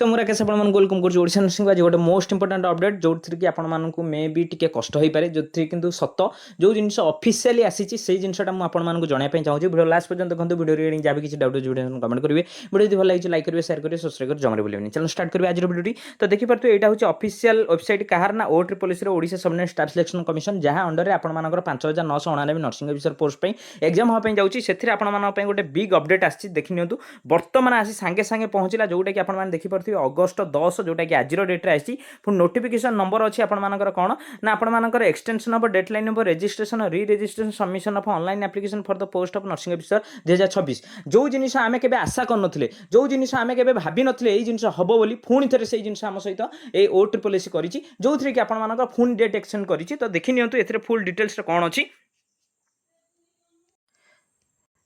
ମୁଁ ରାକେଶ ଆପଣମାନଙ୍କୁ ୱେଲକମ୍ କରୁଛି ଓଡ଼ିଶା ନର୍ସିଂ ଆଜି ଗୋଟେ ମୋଷ୍ଟ ଇମ୍ପୋର୍ଟାଣ୍ଟ ଅପଡେଟ୍ ଯେଉଁଥିରେ କି ଆପଣମାନଙ୍କୁ ମେ ବି ଟିକେ କଷ୍ଟ ହୋଇପାରେ ଯେଉଁଥିରେ କିନ୍ତୁ ସତ ଯେଉଁ ଜିନିଷ ଅଫିସିଆଲି ଆସିଛି ସେଇ ଜିନିଷଟା ମୁଁ ଆପଣମାନଙ୍କୁ ଜଣାଇବା ପାଇଁ ଚାହୁଁଛି ଭିଡ଼ିଓ ଲାଷ୍ଟ ପର୍ଯ୍ୟନ୍ତ ଦେଖନ୍ତୁ ଭିଡ଼ିଓ ରିଡ଼ିଂ ଯାହା ବି କିଛି ଡାଉଟ୍ ଅଛି ଭିଡ଼ିଓ କମେଣ୍ଟ କରିବେ ଭିଡ଼ିଓ ଯଦି ଭଲ ଲାଗିଛି ଲାଇକ୍ କରିବେ ସେୟାର କରିବେ ସବସ୍କ୍ରାଇବ କରି ଜମାରେ ଭୁଲିବେନି ଚାଲୁ ଷ୍ଟାର୍ଟ କରିବେ ଆଜିର ଭିଡ଼ିଓଟି ତ ଦେଖିପାରୁଥିବେ ଏଇଟା ହେଉଛି ଅଫିସିଆଲ ୱେବସାଇଟ୍ କାହାର ନା OTRIPLCର Odisha subordinate staff selection commission ଯାହା ଅଣ୍ଡରରେ ଆପଣମାନଙ୍କର 5999 ନର୍ସିଂ ଅଫିସର ପୋଷ୍ଟ ପାଇଁ ଏକ୍ଜାମ୍ ହେବା ପାଇଁ ଯାଉଛି ସେଥିରେ ଆପଣମାନଙ୍କ ପାଇଁ ଗୋଟେ ବିଗ୍ ଅପଡେଟ୍ ଆସିଛି ଦେଖିନିଅନ୍ତୁ ବର୍ତ୍ତମାନ ଆସି ସାଙ୍ଗେ ସାଙ୍ଗେ ପହଞ୍ଚିଲା ଯେଉଁଟାକି ଆପଣମାନେ ଦେଖିପାରୁଥିବେ ଅଗଷ୍ଟ 10 जोटा कि आज डेट्रे आई पुणी नोटिफिकेशन नंबर अच्छी आपर कौन ना आपर extension of deadline number registration re registration submission of online application for the post of nursing officer 2026 जो जिनिस आमे केबे आशा करनथिले जो जिनिस आमे केबे भाबी नथिले एई जिनिस हबो बोली पुणी थरे सेई जिनिस आम सहित ए OTRIPLC करिछि जोथरे कि आपर पुणी डेट एक्सटेंड करिछि तो देखि नियंतु एथरे फुल डिटेल्स कौन अछि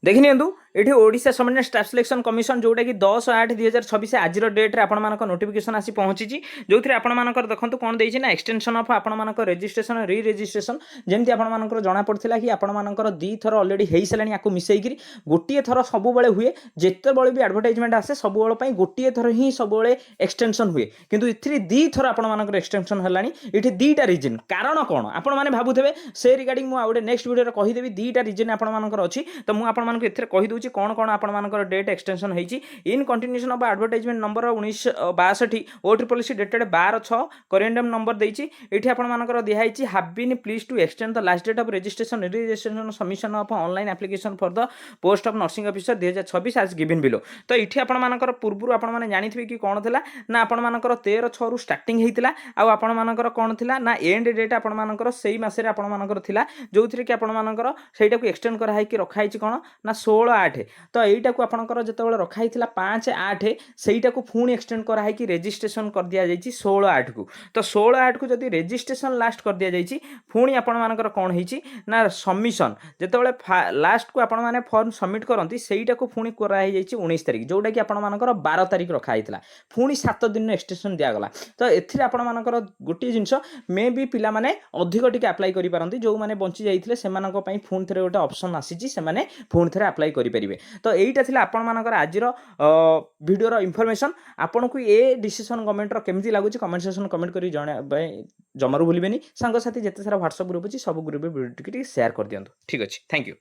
देखि नियंतु एठी Odisha subordinate staff selection commission जोटा कि 10/8/2026 आज डेट्रे आपंकर नोटिफिकेशन आसी पहुँची जो आपर देखो कौन देती ना extension of आपर registration re registration जमी आपर जना पड़ा कि आपर दी थर अलरेडी हो सारे आपको मिसेकरी गोटे थर सब हुए जिते बड़े भी एडवर्टाइजमेंट आसे सब गोटे थर ही सब एक्सटेंशन हुए किंतु इथिरे दी थर आपर एक्सटेंशन है ये दीटा रिजन कारण कौन आपण मैंने भावुवे से रिगार्डिंग मुझे नेक्स्ट वीडियो कहीदेवी दीटा रिजन आपर अच्छी तो मुझे कहीदे कौन कौन आपर डेट एक्सटेंशन होती in continuation of advertisement number 1962 OTRIPLC dated 12/6 corrigendum number देती ये आपर दिखाई have been pleased to extend the last date of registration registration submission of online application for the post of nursing officer 2026 आज given below तो ये आपर पूर्व आपने जानी कि कौन थी ना आपर 13/6 स्टार्टिंग होता आपर कौन थी ना एंड डेट आपर से मसरे आपर जो थी कि आपर से एक्सटेंड कराई रखाई कौन ना 16/8 तो यहीटा को आपंकर जो रखाई 5/8 से पुणी एक्सटेंड कराई रेजिस्ट्रेशन कर दि जाए 16/8 को तो 16/8 को जब रेजिस्ट्रेशन लास्ट कर दि जाए पुणी आपर कौन ना सबमिशन जो लास्ट को आपने फॉर्म सबमिट करती सहीटा को पुणी कराई 19 तारिख जोटा कि आपर 12 तारिख रखाई पुणी 7 दिन एक्सटेंशन दिगला तो एथिरे आपर गोटे जिनस मे भी पिला माने अधिक टिके अप्लाई करि पारंती जो माने बंची जाइथिले सेमानक पई फोन थरे गोटे ऑप्शन आसीची सेमाने फोन थरे अप्लाई करि परिबे तो एईटा थिला आपण मानकर आजिर वीडियो रो इन्फॉर्मेशन आपन को ए डिसीजन गवर्नमेंट रो केमती लागुची कमेंट सेक्शन कमेंट करी जणे जमारू भूलिबेनी सांग साथी जते सारा व्हाट्सएप ग्रुप अछि सब ग्रुप वीडियो टिके शेयर कर दियंतु ठीक अछि थैंक यू।